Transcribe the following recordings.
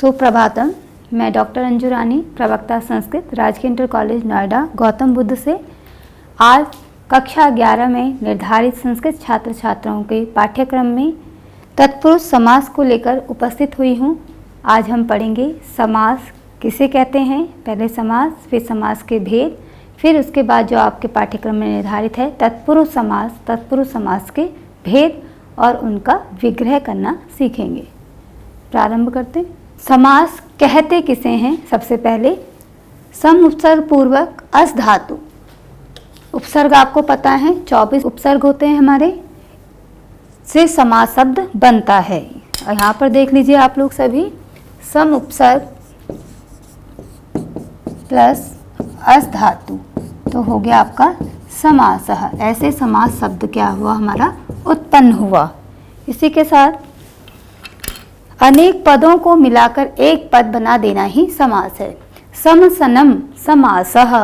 सुप्रभातम। मैं डॉक्टर अंजू रानी, प्रवक्ता संस्कृत, राजकीय इंटर कॉलेज नोएडा, गौतम बुद्ध से आज कक्षा 11 में निर्धारित संस्कृत छात्र छात्राओं के पाठ्यक्रम में तत्पुरुष समास को लेकर उपस्थित हुई हूँ। आज हम पढ़ेंगे समास किसे कहते हैं, पहले समास, फिर समास के भेद, फिर उसके बाद जो आपके पाठ्यक्रम में निर्धारित है तत्पुरुष समास के भेद और उनका विग्रह करना सीखेंगे। प्रारंभ करते हैं। समास कहते किसे हैं? सबसे पहले सम उपसर्ग पूर्वक अस धातु। उपसर्ग आपको पता है 24 उपसर्ग होते हैं हमारे, से समास शब्द बनता है। और यहाँ पर देख लीजिए आप लोग सभी, सम उपसर्ग प्लस अस धातु तो हो गया आपका समास। ऐसे समास शब्द क्या हुआ हमारा उत्पन्न हुआ। इसी के साथ अनेक पदों को मिलाकर एक पद बना देना ही समास है। सम सनम समासः।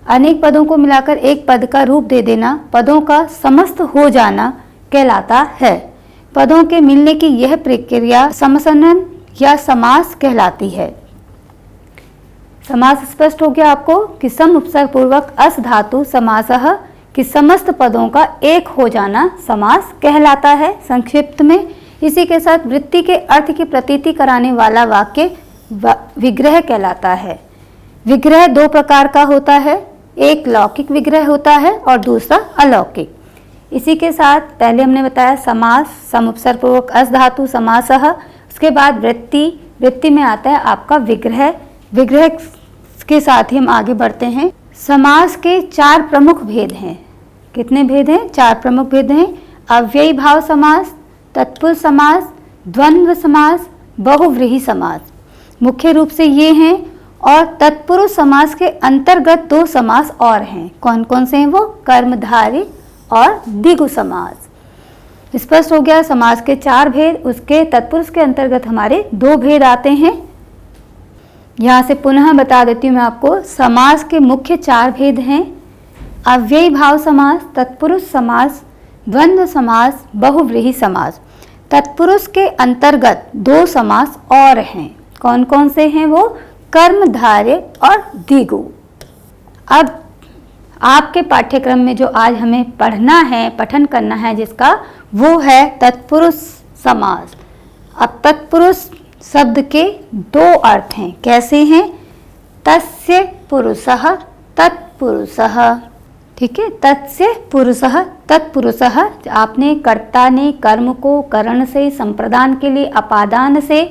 अनेक पदों को मिलाकर एक पद का रूप दे देना, पदों का समस्त हो जाना कहलाता है। पदों के मिलने की यह प्रक्रिया समसनन या समास कहलाती है। समास स्पष्ट हो गया आपको कि सम उपसर्ग पूर्वक अस धातु समासः कि समस्त पदों का एक हो जाना समास कहलाता है संक्षिप्त में। इसी के साथ वृत्ति के अर्थ की प्रतीति कराने वाला वाक्य विग्रह कहलाता है। विग्रह दो प्रकार का होता है, एक लौकिक विग्रह होता है और दूसरा अलौकिक। इसी के साथ पहले हमने बताया समास, सम उपसर्ग पूर्वक अस धातु समासः, उसके बाद वृत्ति में आता है आपका विग्रह। विग्रह के साथ ही हम आगे बढ़ते हैं। समास के 4 प्रमुख भेद हैं। कितने भेद हैं? 4 प्रमुख भेद हैं। अव्ययी भाव समास, तत्पुरुष समास, द्वंद्व समास, बहुव्रीहि समास। मुख्य रूप से ये हैं। और तत्पुरुष समास के अंतर्गत 2 समास और हैं। कौन कौन से हैं वो? कर्मधारय और द्विगु समास। स्पष्ट हो गया समास के 4 भेद। उसके तत्पुरुष के अंतर्गत हमारे 2 भेद आते हैं। यहाँ से पुनः बता देती हूँ मैं आपको। समास के मुख्य 4 भेद हैं। अव्ययी भाव समास, तत्पुरुष समास, द्वंद्व समास, बहुव्रीहि समास। तत्पुरुष के अंतर्गत 2 समास और हैं। कौन कौन से हैं वो? कर्मधारय और द्विगु। अब आपके पाठ्यक्रम में जो आज हमें पढ़ना है, पठन करना है जिसका, वो है तत्पुरुष समास। अब तत्पुरुष शब्द के 2 अर्थ हैं। कैसे हैं? तस्य पुरुषः तत्पुरुषः। ठीक है, तस्य पुरुषः तत्पुरुषः। आपने कर्ता ने कर्म को करण से, संप्रदान के लिए अपादान से,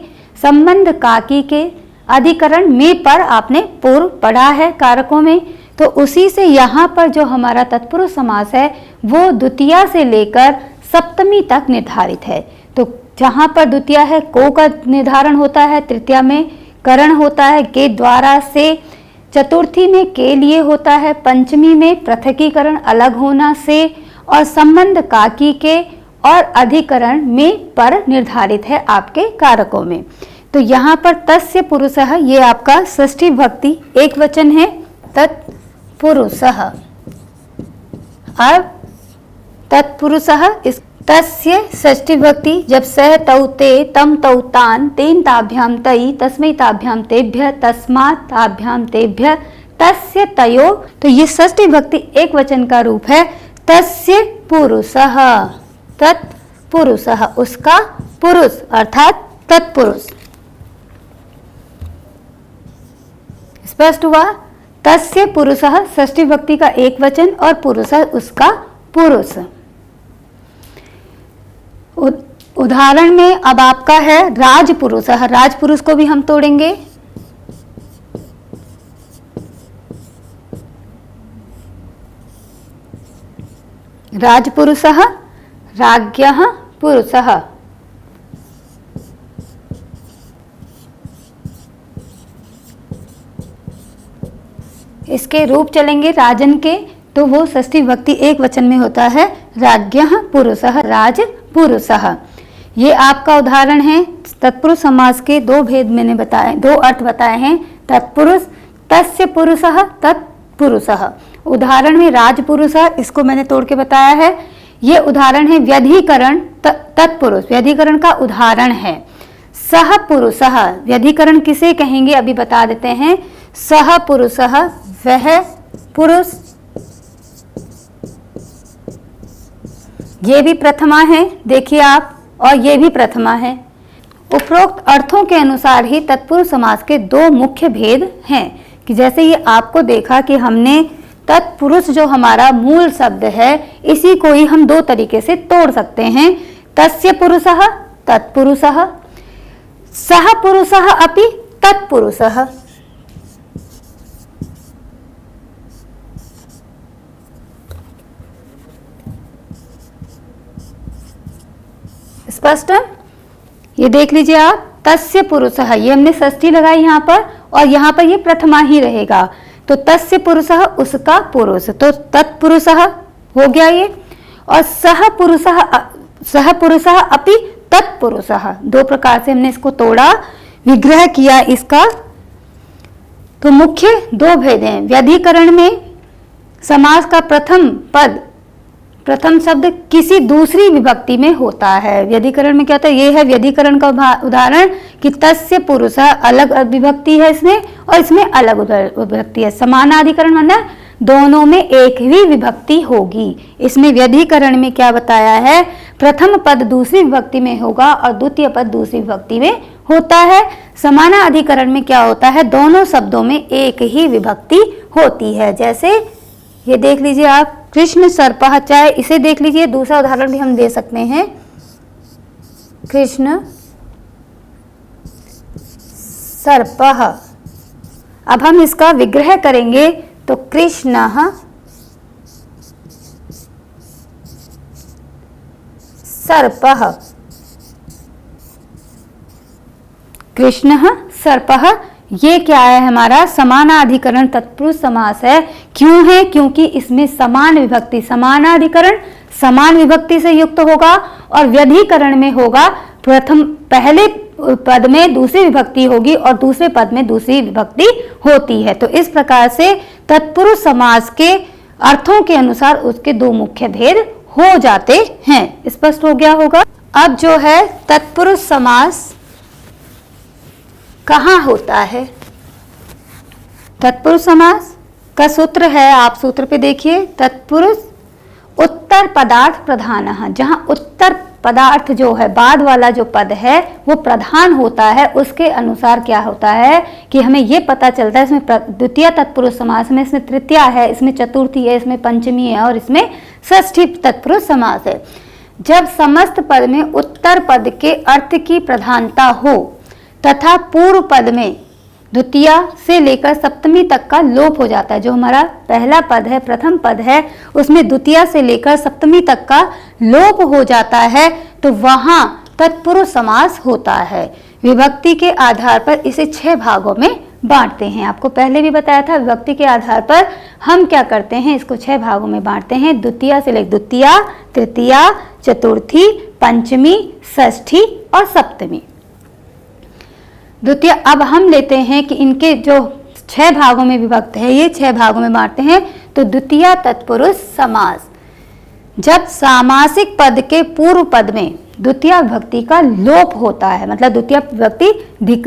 संबंध काकी के अधिकरण में पर आपने पूर्व पढ़ा है कारकों में। तो उसी से यहाँ पर जो हमारा तत्पुरुष समास है वो द्वितीया से लेकर सप्तमी तक निर्धारित है। तो जहाँ पर द्वितीया है को का निर्धारण होता है, तृतीया में करण होता है के द्वारा से, चतुर्थी में के लिए होता है, पंचमी में पृथकीकरण अलग होना से, और संबंध काकी के और अधिकरण में पर निर्धारित है आपके कारकों में। तो यहाँ पर तस्य पुरुषः, ये आपका षष्ठी भक्ति एक वचन है, तत्पुरुषः। अब तत्पुरुषः इस तस्य षष्ठी भक्ति जब सह तौ ते तम तौ तान तेन ताभ्याम तई तस्मै ताभ्याम तेभ्य तस्मात् ताभ्याम तेभ्य तस्य तयो, तो ये षष्ठी भक्ति एक वचन का रूप है। तस्य पुरुषः, तत्पुरुषः, उसका पुरुष अर्थात तत्पुरुष। स्पष्ट हुआ? तस्य पुरुषः षष्ठी भक्ति का एक वचन और पुरुषः उसका पुरुष। उदाहरण में अब आपका है राजपुरुषः। राजपुरुष को भी हम तोड़ेंगे। राजपुरुषः, राज्ञः पुरुषः। इसके रूप चलेंगे राजन के, तो वो षष्ठी भक्ति एक वचन में होता है, राज्ञः पुरुषः, राज पुरुषः। ये आपका उदाहरण है। तत्पुरुष समास के 2 भेद मैंने बताए, 2 अर्थ बताए हैं। तत्पुरुष, तस्य पुरुषः तत्पुरुषः। उदाहरण में राजपुरुषः, इसको मैंने तोड़ के बताया है। ये उदाहरण है व्यधिकरण तत्पुरुष, व्यधिकरण का उदाहरण है। सह पुरुषः, व्यधिकरण किसे कहेंगे अभी बता देते हैं। सह पुरुषः, वह पुरुष, ये भी प्रथमा है देखिए आप, और ये भी प्रथमा है। उपरोक्त अर्थों के अनुसार ही तत्पुरुष समास के दो मुख्य भेद हैं, कि जैसे ये आपको देखा कि हमने तत्पुरुष जो हमारा मूल शब्द है, इसी को ही हम दो तरीके से तोड़ सकते हैं। तस्य पुरुषः तत्पुरुषः, सह पुरुषः अपि तत्पुरुषः। स्पष्ट? ये देख लीजिए आप, तस्य पुरुषः, ये हमने षष्ठी लगाई यहाँ पर, और यहाँ पर ये प्रथमा ही रहेगा। तो तस्य पुरुषः, उसका पुरुष, तो तत्पुरुषः हो गया ये। और सह पुरुषः अपि तत्पुरुषः, दो प्रकार से हमने इसको तोड़ा, विग्रह किया इसका। तो मुख्य दो भेद हैं। व्यधिकरण में समास का प्रथम शब्द किसी दूसरी विभक्ति में होता है। व्यधिकरण में क्या होता है, ये है व्यधिकरण का उदाहरण कि तस्य पुरुषः अलग विभक्ति है इसमें, और इसमें अलग विभक्ति है। समानाधिकरण मतलब दोनों में एक ही विभक्ति होगी। इसमें व्यधिकरण में क्या बताया है, प्रथम पद दूसरी विभक्ति में होगा और द्वितीय पद दूसरी विभक्ति में होता है। समानाधिकरण में क्या होता है, दोनों शब्दों में एक ही विभक्ति होती है। जैसे ये देख लीजिए आप, कृष्ण सर्पः, चाहे इसे देख लीजिए, दूसरा उदाहरण भी हम दे सकते हैं। कृष्ण सर्पः, अब हम इसका विग्रह करेंगे तो कृष्णः सर्पः, कृष्णः सर्पः, ये क्या है हमारा समानाधिकरण तत्पुरुष समास है। क्यों है, क्योंकि इसमें समान विभक्ति, समानाधिकरण समान विभक्ति से युक्त होगा, और व्यधिकरण में होगा प्रथम पहले पद में दूसरी विभक्ति होगी और दूसरे पद में दूसरी विभक्ति होती है। तो इस प्रकार से तत्पुरुष समास के अर्थों के अनुसार उसके दो मुख्य भेद हो जाते हैं। स्पष्ट हो गया होगा। अब जो है तत्पुरुष समास कहाँ होता है, तत्पुरुष समास का सूत्र है, आप सूत्र पे देखिए, तत्पुरुष उत्तर पदार्थ प्रधान, जहाँ उत्तर पदार्थ जो है, बाद वाला जो पद है वो प्रधान होता है, उसके अनुसार क्या होता है कि हमें ये पता चलता है इसमें द्वितीय तत्पुरुष समास में, इसमें तृतीया है, इसमें चतुर्थी है, इसमें पंचमी है और इसमें षष्ठी तत्पुरुष समास है। जब समस्त पद में उत्तर पद के अर्थ की प्रधानता हो तथा पूर्व पद में द्वितीया से लेकर सप्तमी तक का लोप हो जाता है, जो हमारा पहला पद है, प्रथम पद है, उसमें द्वितीया से लेकर सप्तमी तक का लोप हो जाता है, तो वहां तत्पुरुष समास होता है। विभक्ति के आधार पर इसे 6 भागों में बांटते हैं। आपको पहले भी बताया था, विभक्ति के आधार पर हम क्या करते हैं, इसको 6 भागों में बांटते हैं। द्वितीया से लेकर द्वितीया, तृतीया, चतुर्थी, पंचमी, षष्ठी और सप्तमी। द्वितीय, अब हम लेते हैं कि इनके जो 6 भागों में विभक्त है, ये 6 भागों में बांटते हैं। तो द्वितीय तत्पुरुष समास, जब सामासिक पद के पूर्व पद में द्वितीय विभक्ति का लोप होता है, मतलब द्वितीय विभक्ति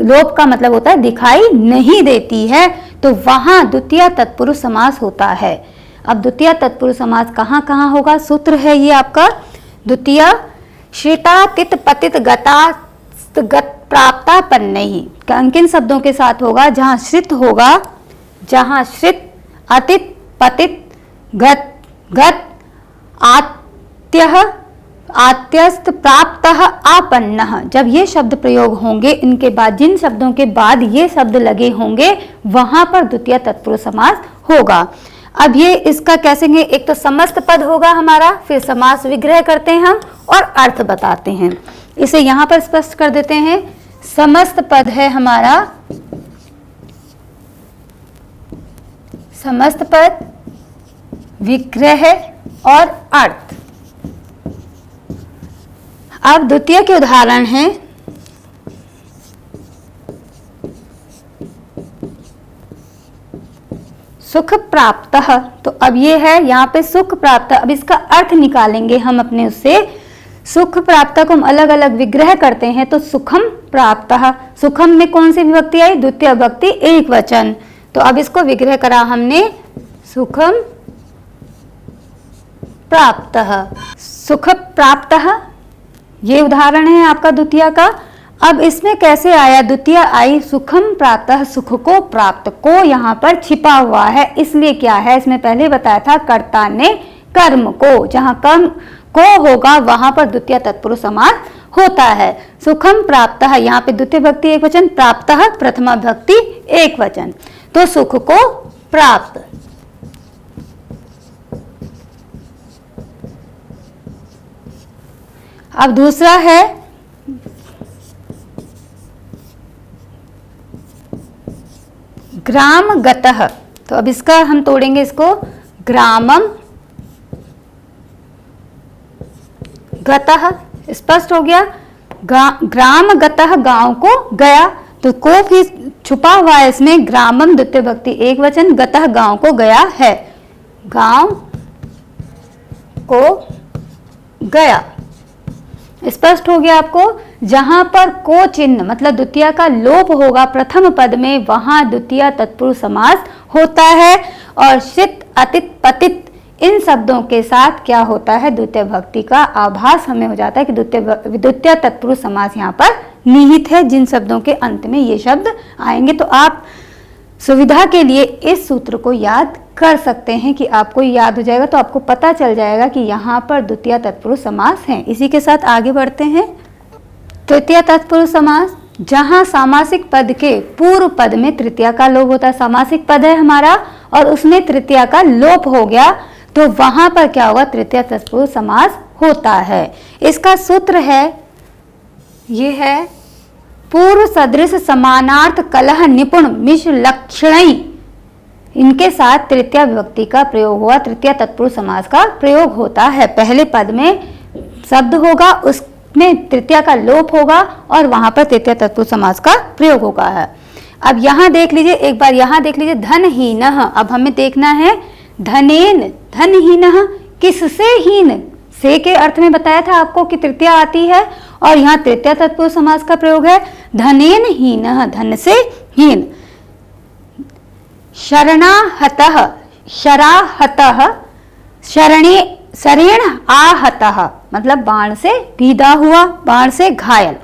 लोप का मतलब होता है दिखाई नहीं देती है, तो वहां द्वितीय तत्पुरुष समास होता है। अब द्वितीय तत्पुरुष समास कहाँ कहाँ होगा, सूत्र है ये आपका, द्वितीय श्रिता तित पतित गता गत प्राप्ता पन्नैहि, किन शब्दों के साथ होगा, जहां श्रित होगा, जहां श्रित, अतित, पतित, गत, गत, आत्यः, आत्यस्त, प्राप्तः, आपन्नः, जब ये शब्द प्रयोग होंगे, इनके बाद जिन शब्दों के बाद ये शब्द लगे होंगे वहां पर द्वितीय तत्पुरुष समास होगा। अब ये इसका कैसे, एक तो समस्त पद होगा हमारा, फिर समास विग्रह करते हैं हम और अर्थ बताते हैं। इसे यहां पर स्पष्ट कर देते हैं। समस्त पद है हमारा, समस्त पद, विग्रह और अर्थ। अब द्वितीय के उदाहरण हैं सुख प्राप्त, तो अब ये है यहाँ पे सुख प्राप्त। अब इसका अर्थ निकालेंगे हम अपने उससे। सुख प्राप्त को हम अलग अलग विग्रह करते हैं, तो सुखम प्राप्तः। सुखम में कौन सी विभक्ति आई? द्वितीय विभक्ति एक वचन। तो अब इसको विग्रह करा हमने, सुखम प्राप्तः, सुख प्राप्तः, ये उदाहरण है आपका द्वितीय का। अब इसमें कैसे आया? द्वितीय आई सुखम प्राप्तः, सुख को प्राप्त, को यहाँ पर छिपा हुआ है, इसलिए क्या है, इसमें पहले बताया था कर्ता ने कर्म को, जहाँ कर्म को होगा वहां पर द्वितीय तत्पुरुष समास होता है। सुखम प्राप्तः, यहाँ पे द्वितीय विभक्ति एक वचन, प्राप्तः प्रथमा विभक्ति एक वचन, तो सुख को प्राप्त। अब दूसरा है ग्राम गतः। तो अब इसका हम तोड़ेंगे इसको, ग्रामम गतः, स्पष्ट हो गया। ग्राम गतः, गांव को गया, तो को भी छुपा हुआ है इसमें, ग्रामम द्वितीय विभक्ति एक वचन, गतः गांव को गया है, गांव को गया, स्पष्ट हो गया आपको। जहां पर को चिन्ह मतलब द्वितीय का लोप होगा प्रथम पद में, वहां द्वितीय तत्पुरुष समास होता है। और शित अतित पतित इन शब्दों के साथ क्या होता है? द्वितीय विभक्ति का आभास हमें हो जाता है कि द्वितीय तत्पुरुष समास यहाँ पर निहित है, जिन शब्दों के अंत में ये शब्द आएंगे। तो आप सुविधा के लिए इस सूत्र को याद कर सकते हैं कि आपको याद हो जाएगा, तो आपको पता चल जाएगा कि यहाँ पर द्वितीय तत्पुरुष समास है। इसी के साथ आगे बढ़ते हैं। तृतीय तत्पुरुष समास, जहाँ सामासिक पद के पूर्व पद में तृतीया का लोप होता है। सामासिक पद है हमारा और उसमें तृतीया का लोप हो गया, तो वहां पर क्या होगा? तृतीय तत्पुरुष समास होता है। इसका सूत्र है, ये है पूर्व सदृश समानार्थ कलह निपुण मिश्र लक्षणी, इनके साथ तृतीय विभक्ति का प्रयोग हुआ, तृतीय तत्पुरुष समास का प्रयोग होता है। पहले पद में शब्द होगा, उसमें तृतीय का लोप होगा और वहां पर तृतीय तत्पुरुष समास का प्रयोग होगा है। अब यहाँ देख लीजिए, एक बार यहाँ देख लीजिए, धनहीनः। अब हमें देखना है धनेन, धनहीनः किससे हीन, से के अर्थ में बताया था आपको कि तृतीय आती है और यहाँ तृतीय तत्पुरुष समास का प्रयोग है। धनेन हीनः, धन से हीन। शरणाहतः, शराहतः, शरेण आहतः मतलब बाण से भीदा हुआ, बाण से घायल।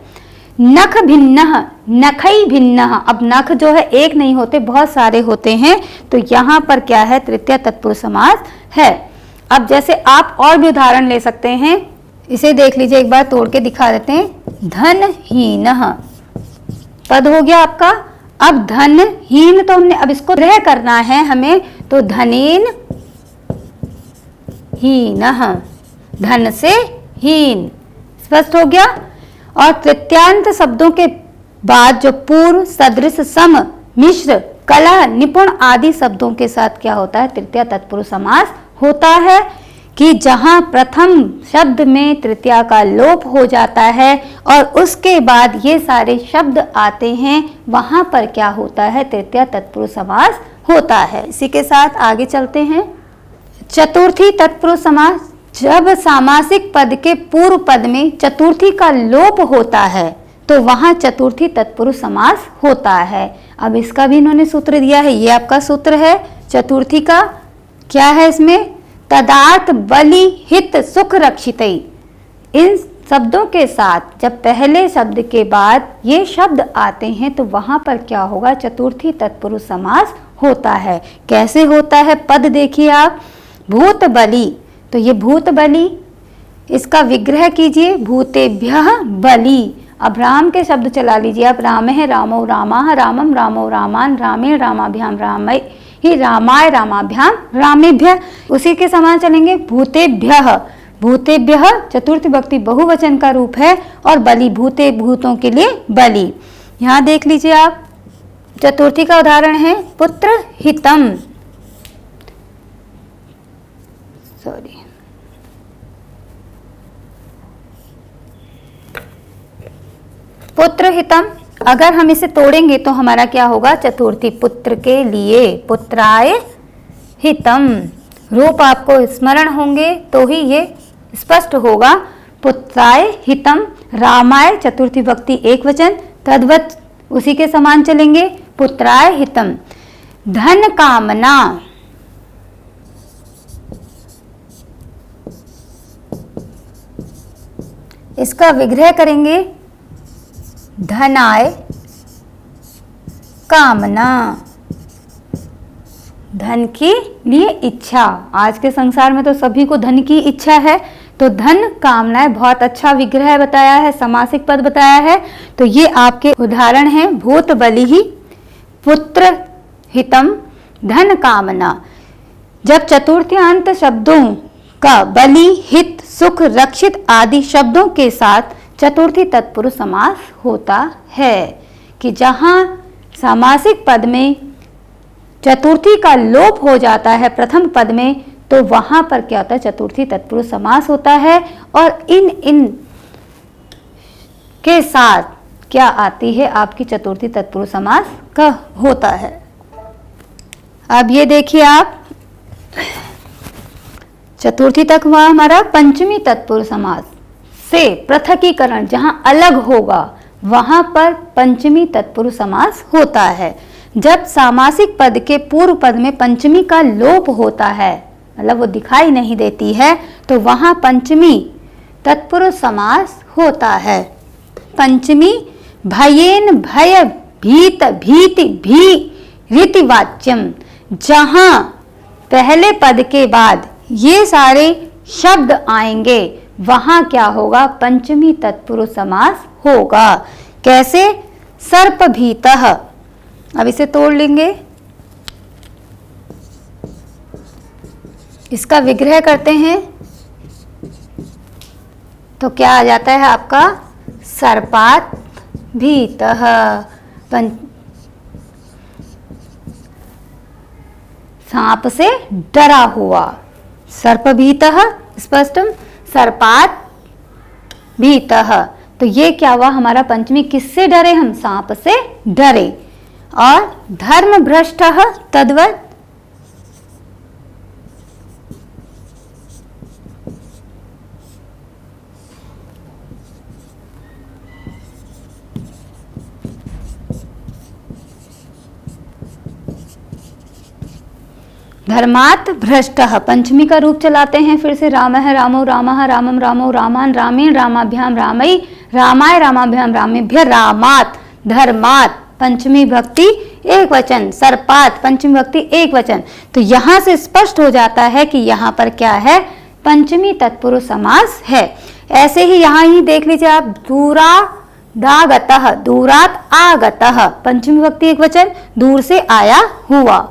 नख भिन्नः, नखई भिन्नः। अब नख जो है एक नहीं होते, बहुत सारे होते हैं, तो यहाँ पर क्या है? तृतीय तत्पुरुष समास है। अब जैसे आप और भी उदाहरण ले सकते हैं, इसे देख लीजिए, एक बार तोड़ के दिखा देते हैं। धनहीनः पद हो गया आपका। अब धनहीन, तो हमने अब इसको ग्रह करना है हमें, तो धनेन हीनः, धन से हीन, स्पष्ट हो गया। और तृतीयांत शब्दों के बाद जो पूर्व सदृश सम मिश्र कलह निपुण आदि शब्दों के साथ क्या होता है? तृतीय तत्पुरुष समास होता है, कि जहां प्रथम शब्द में तृतीया का लोप हो जाता है और उसके बाद ये सारे शब्द आते हैं, वहां पर क्या होता है? तृतीय तत्पुरुष समास होता है। इसी के साथ आगे चलते हैं। चतुर्थी तत्पुरुष समास, जब सामासिक पद के पूर्व पद में चतुर्थी का लोप होता है तो वहां चतुर्थी तत्पुरुष समास होता है। अब इसका भी इन्होंने सूत्र दिया है, ये आपका सूत्र है चतुर्थी का। क्या है इसमें? तदार्थ बलि हित सुख रक्षितै। इन शब्दों के साथ जब पहले शब्द के बाद ये शब्द आते हैं तो वहां पर क्या होगा? चतुर्थी तत्पुरुष समास होता है। कैसे होता है? पद देखिए आप, भूत बलि, तो ये भूत बलि, इसका विग्रह कीजिए, भूतेभ्यः बलि। अब राम के शब्द चला लीजिए आप, राम है रामो रामाः, रामम रामो रामान, रामेण रामाभ्याम रामै ही, रामाय रामाभ्याम रामेभ्यः। उसी के समान चलेंगे, भूतेभ्यः, भूतेभ्यः चतुर्थ विभक्ति बहुवचन का रूप है और बलि भूते, भूतों के लिए बलि। यहाँ देख लीजिए आप, चतुर्थी का उदाहरण है पुत्र हितम, सॉरी, पुत्र हितम। अगर हम इसे तोड़ेंगे तो हमारा क्या होगा? चतुर्थी, पुत्र के लिए, पुत्राय हितम। रूप आपको स्मरण होंगे तो ही ये स्पष्ट होगा। पुत्राय हितम, रामाय चतुर्थी विभक्ति एक वचन, तद्वत उसी के समान चलेंगे। पुत्राय हितम, धन कामना, इसका विग्रह करेंगे धनाय कामना, धन के लिए इच्छा। आज के संसार में तो सभी को धन की इच्छा है, तो धन कामनाएं, बहुत अच्छा विग्रह बताया है, समासिक पद बताया है। तो ये आपके उदाहरण हैं, भूत बलि ही, पुत्र हितम, धन कामना। जब चतुर्थ्यांत शब्दों का बलि, हित, सुख, रक्षित आदि शब्दों के साथ चतुर्थी तत्पुरुष समास होता है, कि जहां सामासिक पद में चतुर्थी का लोप हो जाता है प्रथम पद में, तो वहां पर क्या होता है, चतुर्थी तत्पुरुष समास होता है। और इन के साथ क्या आती है, आपकी चतुर्थी तत्पुरुष समास का होता है। अब ये देखिए आप, चतुर्थी तक हुआ हमारा पंचमी तत्पुरुष समास से पृथकीकरण, जहां अलग होगा वहां पर पंचमी तत्पुरुष समास होता है। जब सामासिक पद के पूर्व पद में पंचमी का लोप होता है, मतलब वो दिखाई नहीं देती है, तो वहां पंचमी तत्पुरुष समास होता है। पंचमी भयेन, भय, भीत, भीति, भी, रीतिवाच्यम, जहां पहले पद के बाद ये सारे शब्द आएंगे वहां क्या होगा, पंचमी तत्पुरुष समास होगा। कैसे, सर्प भीतः, अब इसे तोड़ लेंगे, इसका विग्रह करते हैं, तो क्या आ जाता है आपका, सर्पात भीतः, सांप से डरा हुआ, सर्प भीतः स्पष्टम, सर्पात भीतः। तो ये क्या हुआ हमारा पंचमी, किससे डरे हम, सांप से डरे। और धर्म भ्रष्टः तद्वत्, धर्मात् भ्रष्टः, पंचमी का रूप चलाते हैं फिर से, रामः रामो रामः रामम रामो रामान रामेण रामाभ्याम रामई रामाय रामाभ्याम रामेभ्य रामात्, धर्मात् पंचमी भक्ति एक वचन, सर्पात पंचमी भक्ति एक वचन। तो यहाँ से स्पष्ट हो जाता है कि यहाँ पर क्या है, पंचमी तत्पुरुष समास है। ऐसे ही यहाँ ही देख लीजिए आप, दूरादागतः, दूरात आगतः, पंचमी भक्ति एक वचन, दूर से आया हुआ।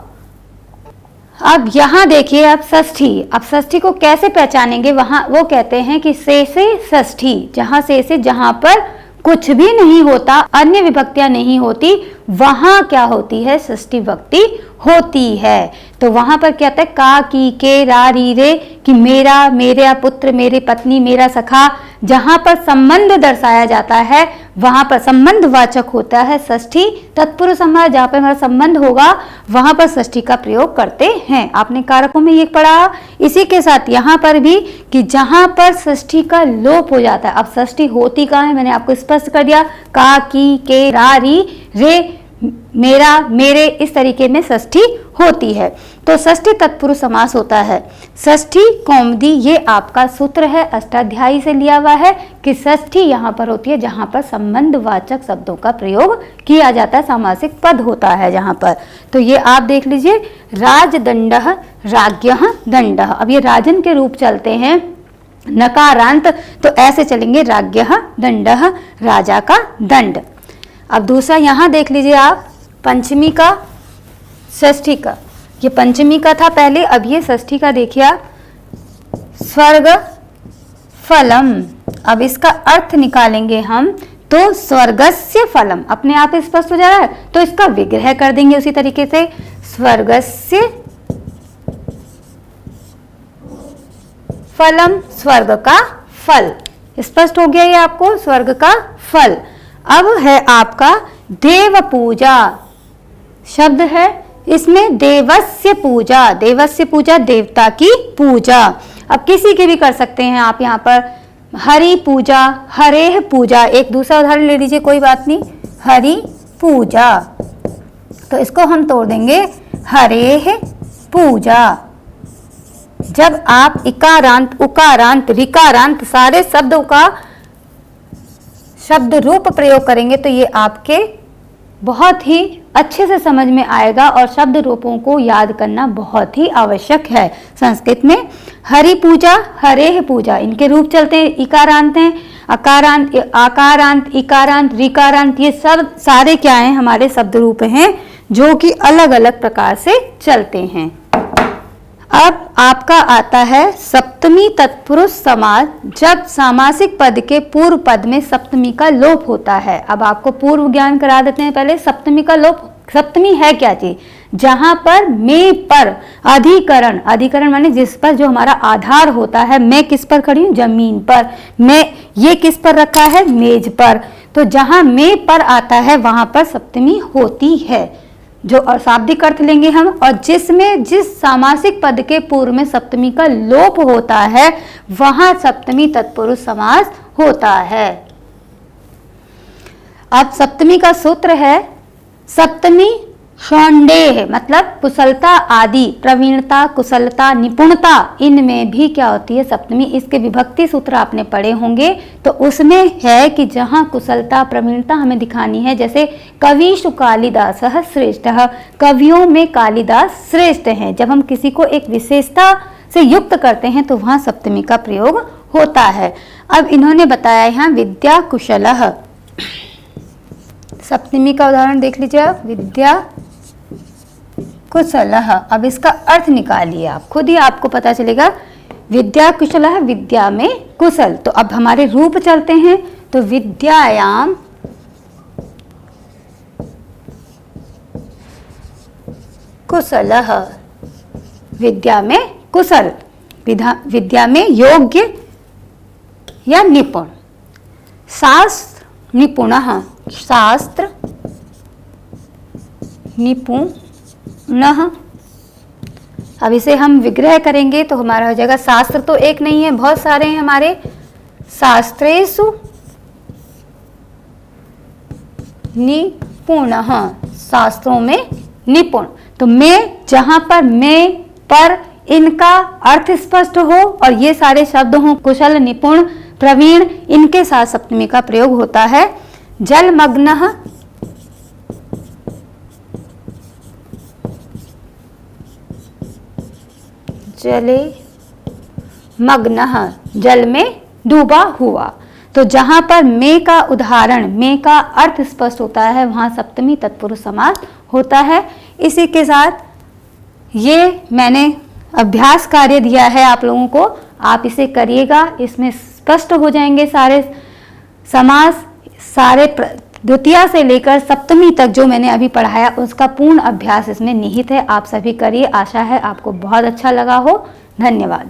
अब यहाँ देखिए आप षष्ठी, अब षष्ठी को कैसे पहचानेंगे, वहां वो कहते हैं कि से षष्ठी, जहां से जहां पर कुछ भी नहीं होता, अन्य विभक्तियां नहीं होती, वहां क्या होती है, षष्ठी विभक्ति होती है। तो वहां पर क्या होता है, का, की, के, रा, री, रे, कि मेरा, मेरा पुत्र, मेरी पत्नी, मेरा सखा, जहां पर संबंध दर्शाया जाता है वहां पर संबंध वाचक होता है षष्ठी तत्पुरुष समास। जहां पर हमारा संबंध होगा वहां पर षष्ठी का प्रयोग करते हैं। आपने कारकों में ये पढ़ा। इसी के साथ यहाँ पर भी कि जहां पर षष्ठी का लोप हो जाता है, अब षष्ठी होती कहाँ है, मैंने आपको स्पष्ट कर दिया, का, की, के, रा, री, रे, मेरा, मेरे, इस तरीके में षष्ठी होती है। तो षष्ठी तत्पुरुष समास होता है। षष्ठी कौमुदी ये आपका सूत्र है, अष्टाध्यायी से लिया हुआ है कि षष्ठी यहाँ पर होती है जहाँ पर संबंधवाचक शब्दों का प्रयोग किया जाता है, सामासिक पद होता है जहाँ पर। तो ये आप देख लीजिए, राजदंडः, राज्ञः दंडः। अब ये राजन के रूप चलते हैं नकारांत, तो ऐसे चलेंगे, राज्ञः दंडः, राजा का दंड। अब दूसरा यहाँ देख लीजिए आप, पंचमी का, षष्ठी का, ये पंचमी का था पहले, अब ये षष्ठी का देखिए आप, स्वर्ग फलम। अब इसका अर्थ निकालेंगे हम, तो स्वर्गस्य फलम, अपने आप स्पष्ट हो जा रहा है, तो इसका विग्रह कर देंगे उसी तरीके से, स्वर्गस्य फलम, स्वर्ग का फल। स्पष्ट हो गया ये आपको, स्वर्ग का फल। अब है आपका देव पूजा शब्द है, इसमें देवस्य पूजा, देवस्य पूजा देवता की पूजा। अब किसी की भी कर सकते हैं आप, यहाँ पर हरि पूजा, हरेह पूजा। एक दूसरा उदाहरण ले लीजिए, कोई बात नहीं, हरि पूजा। तो इसको हम तोड़ देंगे हरेः पूजा। जब आप इकारांत, उकारांत, ऋकारांत सारे शब्दों का शब्द रूप प्रयोग करेंगे तो ये आपके बहुत ही अच्छे से समझ में आएगा और शब्द रूपों को याद करना बहुत ही आवश्यक है। संस्कृत में हरि पूजा, हरेः पूजा, इनके रूप चलते हैं, इकारांत हैं, अकारांत, आकारांत, इकारांत, ऋकारांत, ये सब सारे क्या हैं, हमारे शब्द रूप हैं जो कि अलग अलग प्रकार से चलते हैं। अब आपका आता है सप्तमी तत्पुरुष समास, जब सामासिक पद के पूर्व पद में सप्तमी का लोप होता है। अब आपको पूर्व ज्ञान करा देते हैं पहले। सप्तमी का लोप, सप्तमी है क्या चीज, जहां पर मैं पर अधिकरण, अधिकरण माने जिस पर जो हमारा आधार होता है, मैं किस पर खड़ी हूं, जमीन पर, मैं ये किस पर रखा है, मेज पर, तो जहां मैं पर आता है वहां पर सप्तमी होती है, जो और शाब्दिक अर्थ लेंगे हम। और जिसमें जिस सामासिक पद के पूर्व में सप्तमी का लोप होता है वहां सप्तमी तत्पुरुष समास होता है। अब सप्तमी का सूत्र है सप्तमी षण्डेः, मतलब कुशलता आदि, प्रवीणता, कुशलता, निपुणता, इनमें भी क्या होती है सप्तमी। इसके विभक्ति सूत्र आपने पढ़े होंगे, तो उसमें है कि जहां कुशलता, प्रवीणता हमें दिखानी है, जैसे कविषु कालिदासः श्रेष्ठः, कवियों में कालिदास श्रेष्ठ हैं। जब हम किसी को एक विशेषता से युक्त करते हैं तो वहां सप्तमी का प्रयोग होता है। अब इन्होंने बताया यहाँ विद्या कुशलः, सप्तमी का उदाहरण देख लीजिए आप, विद्या कुशलः। अब इसका अर्थ निकालिए आप खुद ही, आपको पता चलेगा। विद्या कुशलः, विद्या में कुशल। तो अब हमारे रूप चलते हैं, तो विद्यायाम कुशलः, विद्या में कुशल, विद्या में योग्य या निपुण। शास्त्र निपुणः, शास्त्र निपुणः। अब इसे हम विग्रह करेंगे तो हमारा हो जाएगा, शास्त्र तो एक नहीं है, बहुत सारे हैं हमारे। शास्त्रेषु निपुणः, शास्त्रों में निपुण। तो मैं, जहां पर मैं पर इनका अर्थ स्पष्ट हो और ये सारे शब्द हों, कुशल, निपुण, प्रवीण, इनके साथ सप्तमी का प्रयोग होता है। जलमग्नः, जले मग्नः, जल में डूबा हुआ। तो जहां पर मैं का उदाहरण, मैं का अर्थ स्पष्ट होता है वहां सप्तमी तत्पुरुष समास होता है। इसी के साथ ये मैंने अभ्यास कार्य दिया है आप लोगों को, आप इसे करिएगा, इसमें स्पष्ट हो जाएंगे सारे समास, सारे द्वितीया से लेकर सप्तमी तक जो मैंने अभी पढ़ाया उसका पूर्ण अभ्यास इसमें निहित है। आप सभी करिए, आशा है आपको बहुत अच्छा लगा हो। धन्यवाद।